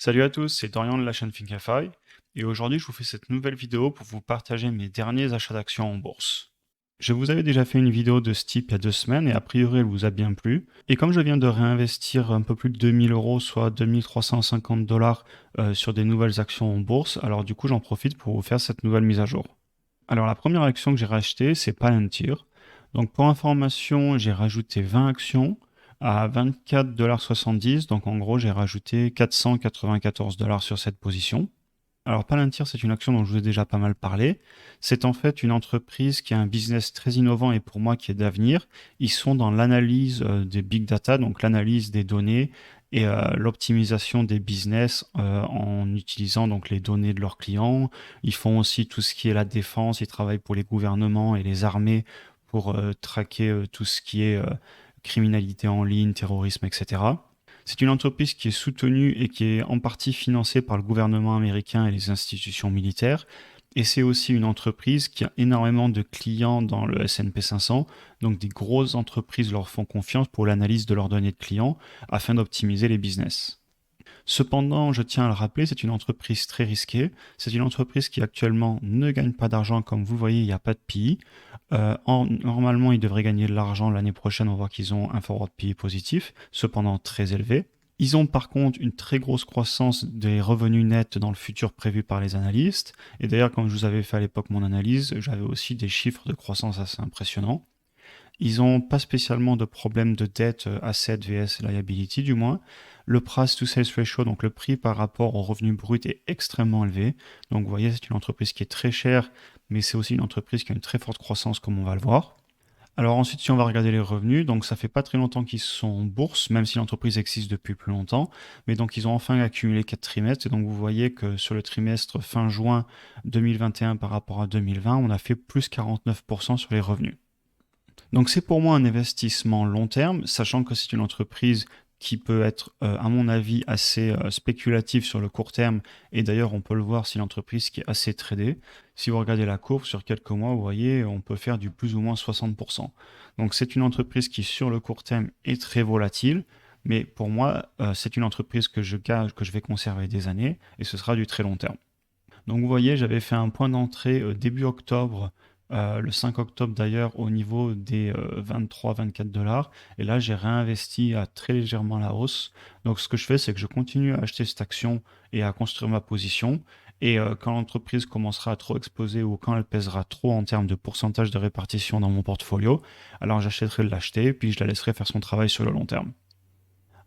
Salut à tous, c'est Dorian de la chaîne Thinkific et aujourd'hui je vous fais cette nouvelle vidéo pour vous partager mes derniers achats d'actions en bourse. Je vous avais déjà fait une vidéo de ce type il y a 2 semaines et a priori elle vous a bien plu. Et comme je viens de réinvestir un peu plus de 2000 euros, soit 2350 dollars sur des nouvelles actions en bourse, alors du coup j'en profite pour vous faire cette nouvelle mise à jour. Alors la première action que j'ai rachetée, c'est Palantir. Donc pour information, j'ai rajouté 20 actions à 24,70 $. Donc en gros, j'ai rajouté 494 dollars sur cette position. Alors Palantir, c'est une action dont je vous ai déjà pas mal parlé. C'est en fait une entreprise qui a un business très innovant et pour moi qui est d'avenir. Ils sont dans l'analyse des big data, donc l'analyse des données et l'optimisation des business en utilisant donc les données de leurs clients. Ils font aussi tout ce qui est la défense. Ils travaillent pour les gouvernements et les armées pour traquer tout ce qui est criminalité en ligne, terrorisme, etc. C'est une entreprise qui est soutenue et qui est en partie financée par le gouvernement américain et les institutions militaires. Et c'est aussi une entreprise qui a énormément de clients dans le S&P 500. Donc des grosses entreprises leur font confiance pour l'analyse de leurs données de clients afin d'optimiser les business. Cependant, je tiens à le rappeler, c'est une entreprise très risquée. C'est une entreprise qui actuellement ne gagne pas d'argent. Comme vous voyez, il n'y a pas de PI. Normalement, ils devraient gagner de l'argent l'année prochaine. On voit qu'ils ont un forward PI positif, cependant très élevé. Ils ont par contre une très grosse croissance des revenus nets dans le futur prévu par les analystes. Et d'ailleurs, quand je vous avais fait à l'époque mon analyse, j'avais aussi des chiffres de croissance assez impressionnants. Ils n'ont pas spécialement de problème de dette asset vs liability du moins. Le price to sales ratio, donc le prix par rapport au revenu brut est extrêmement élevé. Donc vous voyez, c'est une entreprise qui est très chère, mais c'est aussi une entreprise qui a une très forte croissance comme on va le voir. Alors ensuite, si on va regarder les revenus, donc ça fait pas très longtemps qu'ils sont en bourse, même si l'entreprise existe depuis plus longtemps, mais donc ils ont enfin accumulé 4 trimestres, et donc vous voyez que sur le trimestre fin juin 2021 par rapport à 2020, on a fait plus 49% sur les revenus. Donc c'est pour moi un investissement long terme, sachant que c'est une entreprise qui peut être, à mon avis, assez spéculative sur le court terme. Et d'ailleurs, on peut le voir, c'est une entreprise qui est assez tradée. Si vous regardez la courbe sur quelques mois, vous voyez, on peut faire du plus ou moins 60%. Donc c'est une entreprise qui, sur le court terme, est très volatile. Mais pour moi, c'est une entreprise que je gage, que je vais conserver des années, et ce sera du très long terme. Donc vous voyez, j'avais fait un point d'entrée début octobre, le 5 octobre d'ailleurs, au niveau des 23-24 dollars. Et là, j'ai réinvesti à très légèrement la hausse. Donc ce que je fais, c'est que je continue à acheter cette action et à construire ma position. Et quand l'entreprise commencera à trop exposer ou quand elle pèsera trop en termes de pourcentage de répartition dans mon portfolio, alors j'achèterai de l'acheter, puis je la laisserai faire son travail sur le long terme.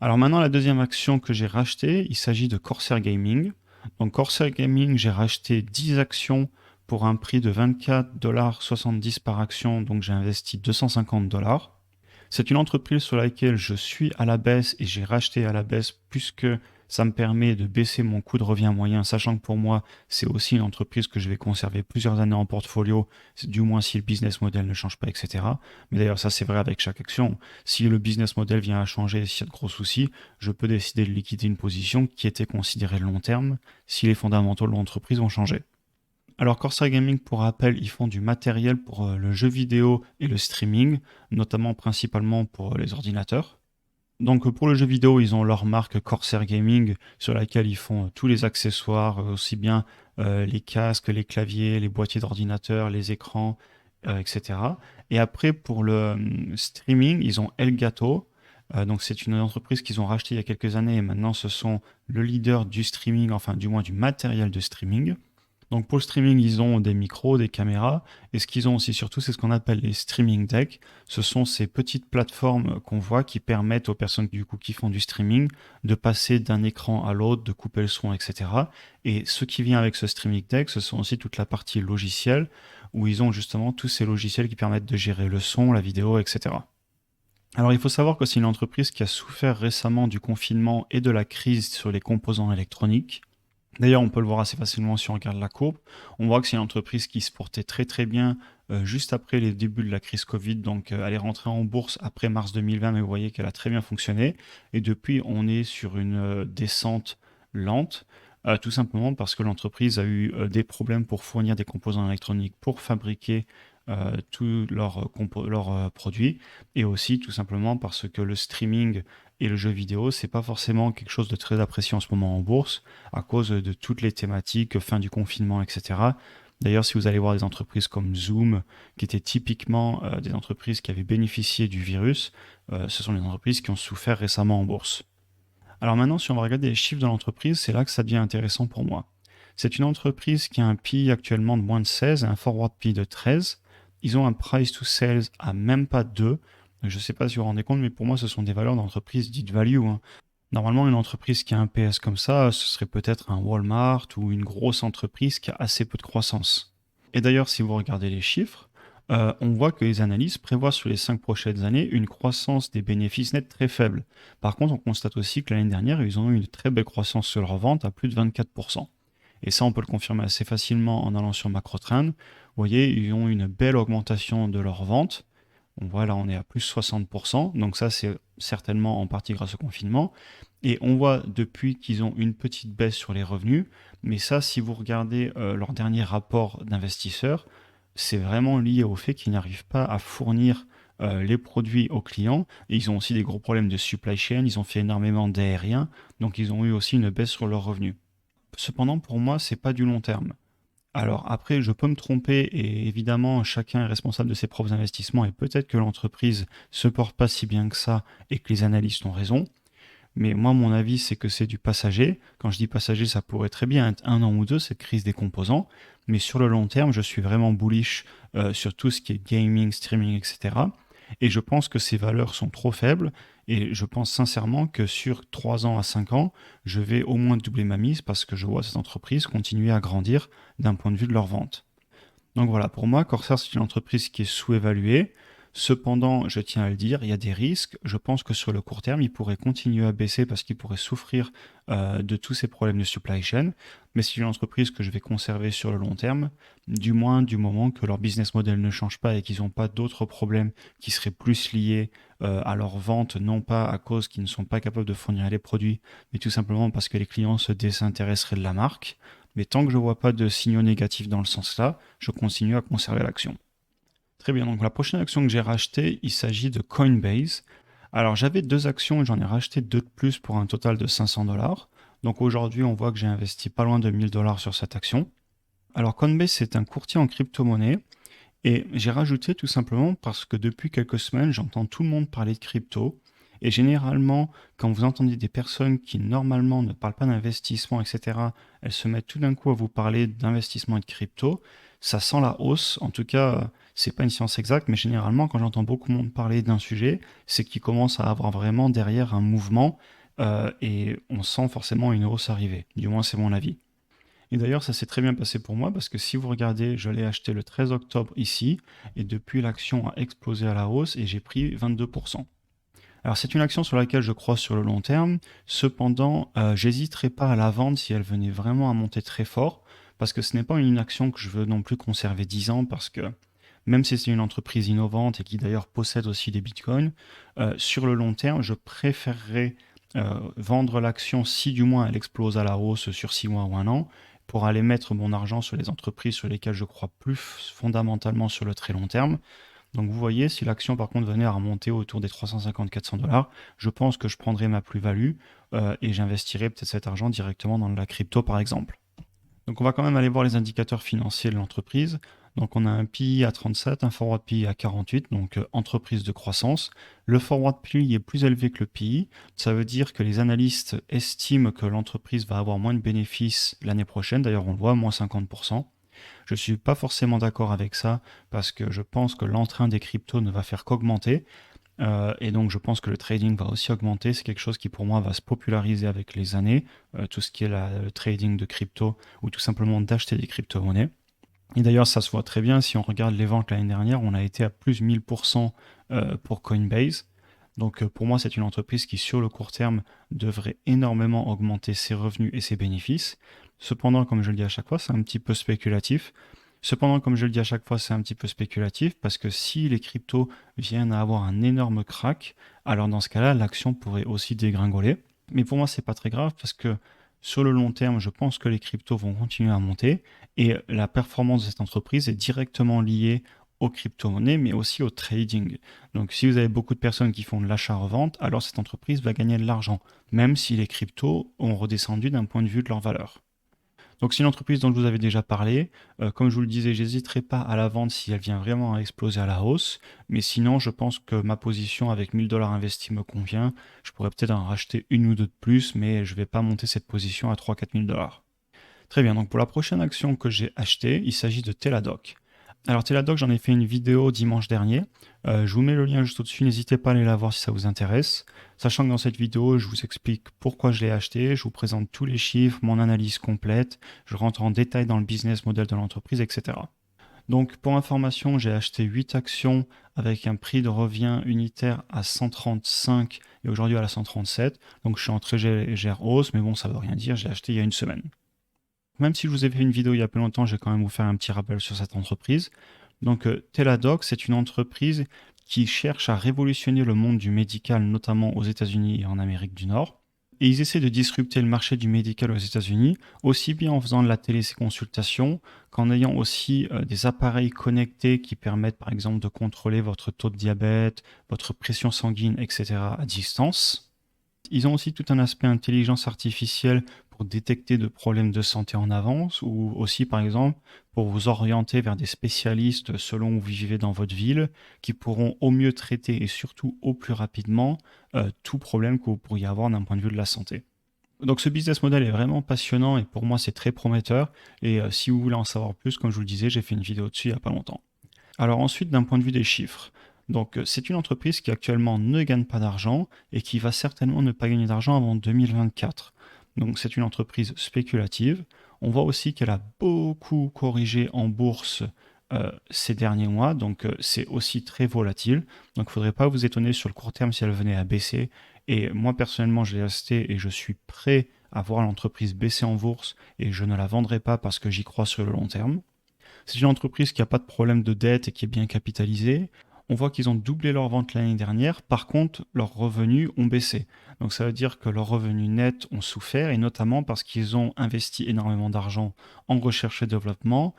Alors maintenant, la deuxième action que j'ai rachetée, il s'agit de Corsair Gaming. Donc Corsair Gaming, j'ai racheté 10 actions pour un prix de 24,70 $ par action, donc j'ai investi 250 dollars. C'est une entreprise sur laquelle je suis à la baisse et j'ai racheté à la baisse puisque ça me permet de baisser mon coût de revient moyen, sachant que pour moi, c'est aussi une entreprise que je vais conserver plusieurs années en portfolio, du moins si le business model ne change pas, etc. Mais d'ailleurs, ça c'est vrai avec chaque action. Si le business model vient à changer, s'il y a de gros soucis, je peux décider de liquider une position qui était considérée long terme si les fondamentaux de l'entreprise ont changé. Alors Corsair Gaming, pour rappel, ils font du matériel pour le jeu vidéo et le streaming, notamment principalement pour les ordinateurs. Donc pour le jeu vidéo, ils ont leur marque Corsair Gaming sur laquelle ils font tous les accessoires, aussi bien les casques, les claviers, les boîtiers d'ordinateur, les écrans, etc. Et après pour le streaming, ils ont Elgato. Donc c'est une entreprise qu'ils ont rachetée il y a quelques années et maintenant ce sont le leader du streaming, enfin du moins du matériel de streaming. Donc pour le streaming, ils ont des micros, des caméras, et ce qu'ils ont aussi surtout, c'est ce qu'on appelle les streaming decks. Ce sont ces petites plateformes qu'on voit qui permettent aux personnes du coup qui font du streaming de passer d'un écran à l'autre, de couper le son, etc. Et ce qui vient avec ce streaming deck, ce sont aussi toute la partie logicielle, où ils ont justement tous ces logiciels qui permettent de gérer le son, la vidéo, etc. Alors il faut savoir que c'est une entreprise qui a souffert récemment du confinement et de la crise sur les composants électroniques. D'ailleurs, on peut le voir assez facilement si on regarde la courbe. On voit que c'est une entreprise qui se portait très très bien juste après les débuts de la crise Covid. Donc, elle est rentrée en bourse après mars 2020, mais vous voyez qu'elle a très bien fonctionné. Et depuis, on est sur une descente lente, tout simplement parce que l'entreprise a eu des problèmes pour fournir des composants électroniques pour fabriquer tous leurs produits, et aussi tout simplement parce que le streaming Et le jeu vidéo, c'est pas forcément quelque chose de très apprécié en ce moment en bourse à cause de toutes les thématiques, fin du confinement, etc. D'ailleurs, si vous allez voir des entreprises comme Zoom, qui étaient typiquement des entreprises qui avaient bénéficié du virus, ce sont les entreprises qui ont souffert récemment en bourse. Alors maintenant, si on va regarder les chiffres de l'entreprise, c'est là que ça devient intéressant pour moi. C'est une entreprise qui a un PI actuellement de moins de 16 et un forward PI de 13. Ils ont un price to sales à même pas 2. Je ne sais pas si vous vous rendez compte, mais pour moi, ce sont des valeurs d'entreprise dites value, hein. Normalement, une entreprise qui a un PS comme ça, ce serait peut-être un Walmart ou une grosse entreprise qui a assez peu de croissance. Et d'ailleurs, si vous regardez les chiffres, on voit que les analystes prévoient sur les 5 prochaines années une croissance des bénéfices nets très faible. Par contre, on constate aussi que l'année dernière, ils ont eu une très belle croissance sur leur vente à plus de 24%. Et ça, on peut le confirmer assez facilement en allant sur MacroTrend. Vous voyez, ils ont une belle augmentation de leur vente. On voit là, on est à plus 60%. Donc ça, c'est certainement en partie grâce au confinement. Et on voit depuis qu'ils ont une petite baisse sur les revenus. Mais ça, si vous regardez leur dernier rapport d'investisseurs, c'est vraiment lié au fait qu'ils n'arrivent pas à fournir les produits aux clients. Et ils ont aussi des gros problèmes de supply chain. Ils ont fait énormément d'aériens. Donc ils ont eu aussi une baisse sur leurs revenus. Cependant, pour moi, c'est pas du long terme. Alors après, je peux me tromper et évidemment, chacun est responsable de ses propres investissements et peut-être que l'entreprise se porte pas si bien que ça et que les analystes ont raison. Mais moi, mon avis, c'est que c'est du passager. Quand je dis passager, ça pourrait très bien être 1 an ou deux, cette crise des composants. Mais sur le long terme, je suis vraiment bullish sur tout ce qui est gaming, streaming, etc. Et je pense que ces valeurs sont trop faibles. Et je pense sincèrement que sur 3 ans à 5 ans, je vais au moins doubler ma mise parce que je vois cette entreprise continuer à grandir d'un point de vue de leur vente. Donc voilà, pour moi, Corsair, c'est une entreprise qui est sous-évaluée. Cependant, je tiens à le dire, il y a des risques. Je pense que sur le court terme, il pourrait continuer à baisser parce qu'il pourrait souffrir de tous ces problèmes de supply chain. Mais c'est une entreprise que je vais conserver sur le long terme, du moins du moment que leur business model ne change pas et qu'ils n'ont pas d'autres problèmes qui seraient plus liés à leur vente, non pas à cause qu'ils ne sont pas capables de fournir les produits, mais tout simplement parce que les clients se désintéresseraient de la marque. Mais tant que je ne vois pas de signaux négatifs dans le sens-là, je continue à conserver l'action. Très bien, donc la prochaine action que j'ai rachetée, il s'agit de Coinbase. Alors j'avais 2 actions et j'en ai racheté 2 de plus pour un total de 500 $. Donc aujourd'hui, on voit que j'ai investi pas loin de 1000 $ sur cette action. Alors Coinbase, c'est un courtier en crypto-monnaie et j'ai rajouté tout simplement parce que depuis quelques semaines, j'entends tout le monde parler de crypto. Et généralement, quand vous entendez des personnes qui normalement ne parlent pas d'investissement, etc., elles se mettent tout d'un coup à vous parler d'investissement et de crypto, ça sent la hausse. En tout cas, c'est pas une science exacte, mais généralement, quand j'entends beaucoup de monde parler d'un sujet, c'est qu'il commence à avoir vraiment derrière un mouvement et on sent forcément une hausse arriver. Du moins, c'est mon avis. Et d'ailleurs, ça s'est très bien passé pour moi parce que si vous regardez, je l'ai acheté le 13 octobre ici et depuis l'action a explosé à la hausse et j'ai pris 22%. Alors c'est une action sur laquelle je crois sur le long terme, cependant j'hésiterai pas à la vendre si elle venait vraiment à monter très fort parce que ce n'est pas une action que je veux non plus conserver 10 ans parce que même si c'est une entreprise innovante et qui d'ailleurs possède aussi des bitcoins, sur le long terme je préférerais vendre l'action si du moins elle explose à la hausse sur 6 mois ou un an pour aller mettre mon argent sur les entreprises sur lesquelles je crois plus fondamentalement sur le très long terme. Donc vous voyez, si l'action par contre venait à remonter autour des 350-400 $, je pense que je prendrais ma plus-value et j'investirais peut-être cet argent directement dans la crypto par exemple. Donc on va quand même aller voir les indicateurs financiers de l'entreprise. Donc on a un PI à 37, un forward PI à 48, donc entreprise de croissance. Le forward PI est plus élevé que le PI. Ça veut dire que les analystes estiment que l'entreprise va avoir moins de bénéfices l'année prochaine. D'ailleurs on le voit, moins 50%. Je ne suis pas forcément d'accord avec ça parce que je pense que l'entrain des cryptos ne va faire qu'augmenter. Et donc je pense que le trading va aussi augmenter. C'est quelque chose qui pour moi va se populariser avec les années. Tout ce qui est le trading de crypto ou tout simplement d'acheter des crypto-monnaies. Et d'ailleurs ça se voit très bien si on regarde les ventes l'année dernière. On a été à plus 1000% pour Coinbase. Donc pour moi c'est une entreprise qui sur le court terme devrait énormément augmenter ses revenus et ses bénéfices. Cependant, comme je le dis à chaque fois, c'est un petit peu spéculatif. Cependant, comme je le dis à chaque fois, c'est un petit peu spéculatif parce que si les cryptos viennent à avoir un énorme crack, alors dans ce cas-là, l'action pourrait aussi dégringoler. Mais pour moi, c'est pas très grave parce que sur le long terme, je pense que les cryptos vont continuer à monter et la performance de cette entreprise est directement liée aux crypto-monnaies, mais aussi au trading. Donc si vous avez beaucoup de personnes qui font de l'achat-revente, alors cette entreprise va gagner de l'argent, même si les cryptos ont redescendu d'un point de vue de leur valeur. Donc c'est une entreprise dont je vous avais déjà parlé. Comme je vous le disais, j'hésiterai pas à la vendre si elle vient vraiment à exploser à la hausse. Mais sinon, je pense que ma position avec 1000 dollars investis me convient. Je pourrais peut-être en racheter une ou deux de plus, mais je ne vais pas monter cette position à 3-4 000 dollars. Très bien, donc pour la prochaine action que j'ai achetée, il s'agit de Teladoc. Alors Teladoc, j'en ai fait une vidéo dimanche dernier. Je vous mets le lien juste au-dessus, n'hésitez pas à aller la voir si ça vous intéresse. Sachant que dans cette vidéo, je vous explique pourquoi je l'ai acheté, je vous présente tous les chiffres, mon analyse complète, je rentre en détail dans le business model de l'entreprise, etc. Donc pour information, j'ai acheté 8 actions avec un prix de revient unitaire à 135 et aujourd'hui à la 137. Donc je suis en très légère hausse, mais bon, ça ne veut rien dire, je l'ai acheté il y a une semaine. Même si je vous ai fait une vidéo il y a peu longtemps, je vais quand même vous faire un petit rappel sur cette entreprise. Donc Teladoc, c'est une entreprise qui cherche à révolutionner le monde du médical, notamment aux États-Unis et en Amérique du Nord. Et ils essaient de disrupter le marché du médical aux États-Unis, aussi bien en faisant de la téléconsultation qu'en ayant aussi des appareils connectés qui permettent par exemple de contrôler votre taux de diabète, votre pression sanguine, etc. à distance. Ils ont aussi tout un aspect intelligence artificielle pour détecter de problèmes de santé en avance ou aussi par exemple pour vous orienter vers des spécialistes selon où vous vivez dans votre ville qui pourront au mieux traiter et surtout au plus rapidement tout problème que vous pourriez avoir d'un point de vue de la santé. Donc ce business model est vraiment passionnant et pour moi c'est très prometteur et si vous voulez en savoir plus, comme je vous le disais, j'ai fait une vidéo dessus il n'y a pas longtemps. Alors ensuite, d'un point de vue des chiffres, donc c'est une entreprise qui actuellement ne gagne pas d'argent et qui va certainement ne pas gagner d'argent avant 2024. Donc c'est une entreprise spéculative. On voit aussi qu'elle a beaucoup corrigé en bourse ces derniers mois, donc c'est aussi très volatile. Donc il ne faudrait pas vous étonner sur le court terme si elle venait à baisser. Et moi personnellement, je l'ai acheté et je suis prêt à voir l'entreprise baisser en bourse et je ne la vendrai pas parce que j'y crois sur le long terme. C'est une entreprise qui n'a pas de problème de dette et qui est bien capitalisée. On voit qu'ils ont doublé leurs ventes l'année dernière. Par contre, leurs revenus ont baissé. Donc ça veut dire que leurs revenus nets ont souffert, et notamment parce qu'ils ont investi énormément d'argent en recherche et développement,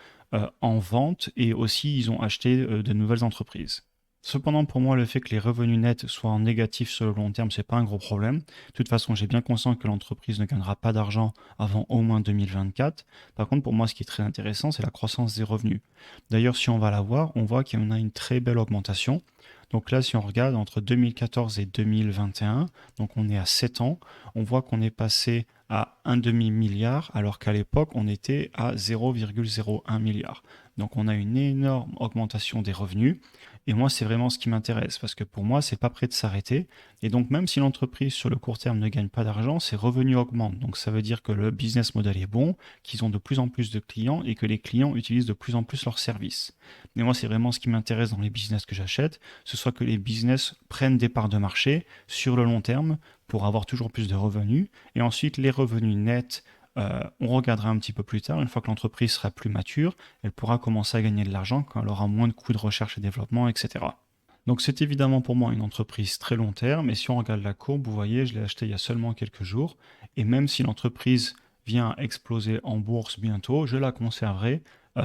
en vente, et aussi ils ont acheté de nouvelles entreprises. Cependant, pour moi, le fait que les revenus nets soient en négatif sur le long terme, c'est pas un gros problème. De toute façon, j'ai bien conscience que l'entreprise ne gagnera pas d'argent avant au moins 2024. Par contre, pour moi, ce qui est très intéressant, c'est la croissance des revenus. D'ailleurs, si on va la voir, on voit qu'il y en a une très belle augmentation. Donc là, si on regarde entre 2014 et 2021, donc on est à 7 ans, on voit qu'on est passé à un demi-milliard, alors qu'à l'époque, on était à 0,01 milliard. Donc on a une énorme augmentation des revenus. Et moi, c'est vraiment ce qui m'intéresse, parce que pour moi, c'est pas prêt de s'arrêter. Et donc, même si l'entreprise sur le court terme ne gagne pas d'argent, ses revenus augmentent. Donc, ça veut dire que le business model est bon, qu'ils ont de plus en plus de clients et que les clients utilisent de plus en plus leurs services. Et moi, c'est vraiment ce qui m'intéresse dans les business que j'achète, ce soit que les business prennent des parts de marché sur le long terme pour avoir toujours plus de revenus. Et ensuite, les revenus nets, on regardera un petit peu plus tard, une fois que l'entreprise sera plus mature, elle pourra commencer à gagner de l'argent quand elle aura moins de coûts de recherche et développement, etc. Donc c'est évidemment pour moi une entreprise très long terme, et si on regarde la courbe, vous voyez, je l'ai acheté il y a seulement quelques jours, et même si l'entreprise vient à exploser en bourse bientôt, je la conserverai.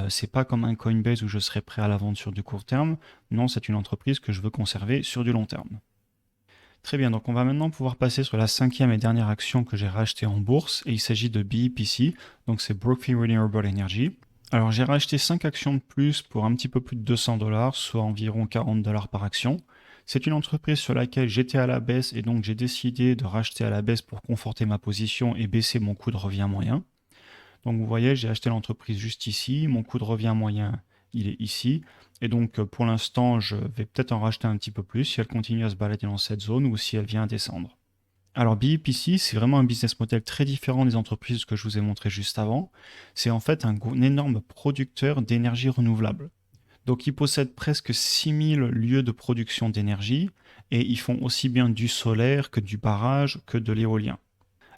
C'est pas comme un Coinbase où je serai prêt à la vendre sur du court terme. Non, c'est une entreprise que je veux conserver sur du long terme. Très bien, donc on va maintenant pouvoir passer sur la cinquième et dernière action que j'ai rachetée en bourse, et il s'agit de BEPC, donc c'est Brookfield Renewable Energy. Alors j'ai racheté 5 actions de plus pour un petit peu plus de 200 dollars, soit environ 40 dollars par action. C'est une entreprise sur laquelle j'étais à la baisse et donc j'ai décidé de racheter à la baisse pour conforter ma position et baisser mon coût de revient moyen. Donc vous voyez, j'ai acheté l'entreprise juste ici, mon coût de revient moyen, il est ici. Et donc pour l'instant, je vais peut-être en racheter un petit peu plus si elle continue à se balader dans cette zone ou si elle vient à descendre. Alors BEPC, c'est vraiment un business model très différent des entreprises que je vous ai montré juste avant. C'est en fait un énorme producteur d'énergie renouvelable. Donc ils possèdent presque 6000 lieux de production d'énergie et ils font aussi bien du solaire que du barrage que de l'éolien.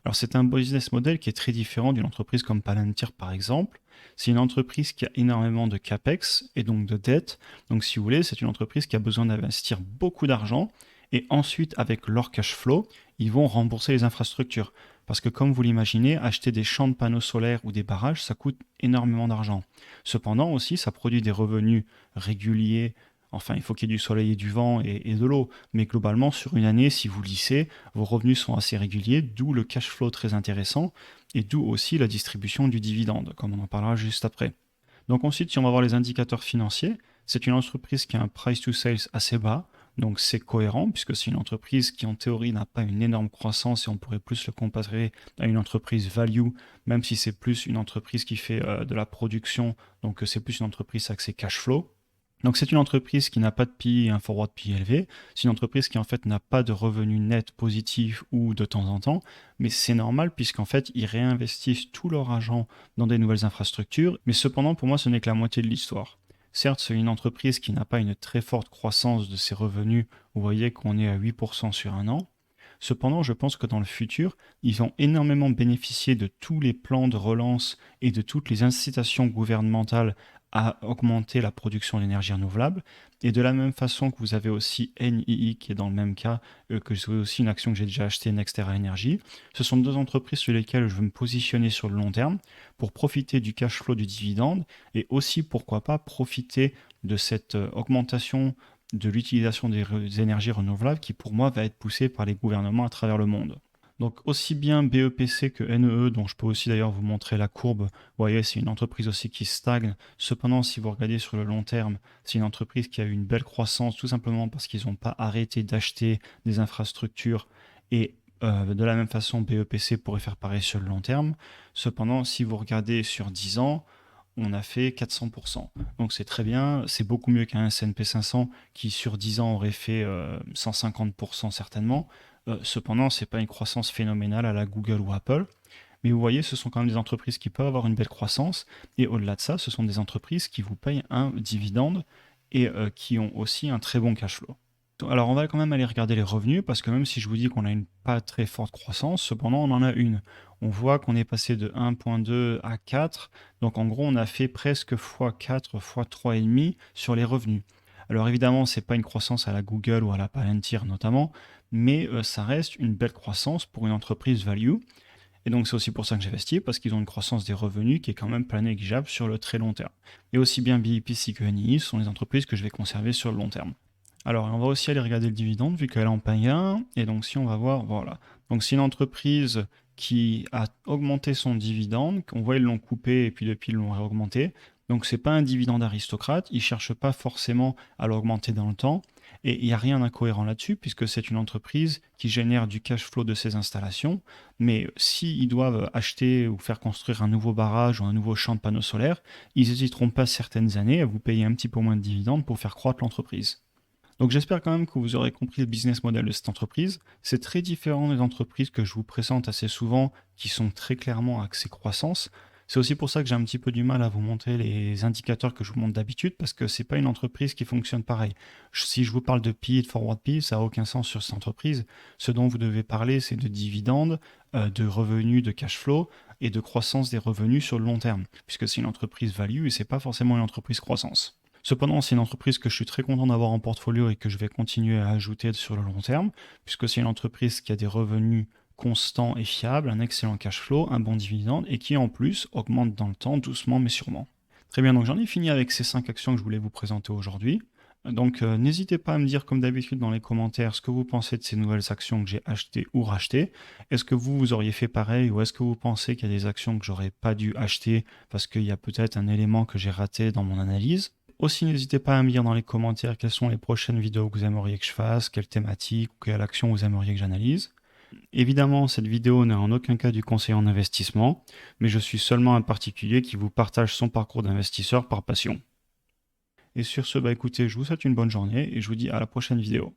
Alors c'est un business model qui est très différent d'une entreprise comme Palantir par exemple. C'est une entreprise qui a énormément de capex et donc de dettes. Donc si vous voulez, c'est une entreprise qui a besoin d'investir beaucoup d'argent et ensuite avec leur cash flow, ils vont rembourser les infrastructures. Parce que comme vous l'imaginez, acheter des champs de panneaux solaires ou des barrages, ça coûte énormément d'argent. Cependant aussi, ça produit des revenus réguliers. Enfin, il faut qu'il y ait du soleil et du vent et de l'eau. Mais globalement, sur une année, si vous lissez, vos revenus sont assez réguliers, d'où le cash flow très intéressant et d'où aussi la distribution du dividende, comme on en parlera juste après. Donc ensuite, si on va voir les indicateurs financiers, c'est une entreprise qui a un price to sales assez bas, donc c'est cohérent puisque c'est une entreprise qui en théorie n'a pas une énorme croissance et on pourrait plus le comparer à une entreprise value, même si c'est plus une entreprise qui fait de la production, donc c'est plus une entreprise axée cash flow. Donc c'est une entreprise qui n'a pas de PI et un forward PI élevé. C'est une entreprise qui en fait n'a pas de revenus nets positifs ou de temps en temps, mais c'est normal puisqu'en fait ils réinvestissent tout leur argent dans des nouvelles infrastructures. Mais cependant pour moi ce n'est que la moitié de l'histoire. Certes c'est une entreprise qui n'a pas une très forte croissance de ses revenus. Vous voyez qu'on est à 8% sur un an. Cependant, je pense que dans le futur, ils vont énormément bénéficier de tous les plans de relance et de toutes les incitations gouvernementales à augmenter la production d'énergie renouvelable. Et de la même façon que vous avez aussi NII qui est dans le même cas, que c'est aussi une action que j'ai déjà achetée, NextEra Energy. Ce sont deux entreprises sur lesquelles je veux me positionner sur le long terme pour profiter du cash flow du dividende et aussi, pourquoi pas, profiter de cette augmentation de l'utilisation des énergies renouvelables qui pour moi va être poussée par les gouvernements à travers le monde. Donc aussi bien BEPC que NEE, dont je peux aussi d'ailleurs vous montrer la courbe, vous voyez c'est une entreprise aussi qui stagne. Cependant si vous regardez sur le long terme, c'est une entreprise qui a eu une belle croissance tout simplement parce qu'ils n'ont pas arrêté d'acheter des infrastructures et de la même façon BEPC pourrait faire pareil sur le long terme. Cependant si vous regardez sur 10 ans, on a fait 400%. Donc c'est très bien, c'est beaucoup mieux qu'un S&P 500 qui sur 10 ans aurait fait 150% certainement. Cependant, ce n'est pas une croissance phénoménale à la Google ou Apple. Mais vous voyez, ce sont quand même des entreprises qui peuvent avoir une belle croissance. Et au-delà de ça, ce sont des entreprises qui vous payent un dividende et qui ont aussi un très bon cash flow. Alors on va quand même aller regarder les revenus parce que même si je vous dis qu'on a une pas très forte croissance, cependant on en a une. On voit qu'on est passé de 1,2 à 4, donc en gros on a fait presque x4, x3,5 sur les revenus. Alors évidemment c'est pas une croissance à la Google ou à la Palantir notamment, mais ça reste une belle croissance pour une entreprise value. Et donc c'est aussi pour ça que j'investis, parce qu'ils ont une croissance des revenus qui est quand même pas négligeable sur le très long terme. Et aussi bien BEPC que NII sont les entreprises que je vais conserver sur le long terme. Alors, on va aussi aller regarder le dividende, vu qu'elle en paye un. Et donc, si on va voir, voilà. Donc, c'est une entreprise qui a augmenté son dividende. On voit, ils l'ont coupé et puis depuis, ils l'ont réaugmenté. Donc, c'est pas un dividende aristocrate. Ils ne cherchent pas forcément à l'augmenter dans le temps. Et il n'y a rien d'incohérent là-dessus, puisque c'est une entreprise qui génère du cash flow de ses installations. Mais s'ils doivent acheter ou faire construire un nouveau barrage ou un nouveau champ de panneaux solaires, ils n'hésiteront pas certaines années à vous payer un petit peu moins de dividendes pour faire croître l'entreprise. Donc j'espère quand même que vous aurez compris le business model de cette entreprise. C'est très différent des entreprises que je vous présente assez souvent, qui sont très clairement axées croissance. C'est aussi pour ça que j'ai un petit peu du mal à vous montrer les indicateurs que je vous montre d'habitude, parce que c'est pas une entreprise qui fonctionne pareil. Si je vous parle de PI et de forward PI, ça n'a aucun sens sur cette entreprise. Ce dont vous devez parler, c'est de dividendes, de revenus, de cash flow et de croissance des revenus sur le long terme, puisque c'est une entreprise value et c'est pas forcément une entreprise croissance. Cependant, c'est une entreprise que je suis très content d'avoir en portfolio et que je vais continuer à ajouter sur le long terme, puisque c'est une entreprise qui a des revenus constants et fiables, un excellent cash flow, un bon dividende et qui en plus augmente dans le temps doucement mais sûrement. Très bien, donc j'en ai fini avec ces 5 actions que je voulais vous présenter aujourd'hui. Donc n'hésitez pas à me dire comme d'habitude dans les commentaires ce que vous pensez de ces nouvelles actions que j'ai achetées ou rachetées. Est-ce que vous auriez fait pareil ou est-ce que vous pensez qu'il y a des actions que j'aurais pas dû acheter parce qu'il y a peut-être un élément que j'ai raté dans mon analyse? Aussi, n'hésitez pas à me dire dans les commentaires quelles sont les prochaines vidéos que vous aimeriez que je fasse, quelle thématique ou quelle action vous aimeriez que j'analyse. Évidemment, cette vidéo n'est en aucun cas du conseil en investissement, mais je suis seulement un particulier qui vous partage son parcours d'investisseur par passion. Et sur ce, écoutez, je vous souhaite une bonne journée et je vous dis à la prochaine vidéo.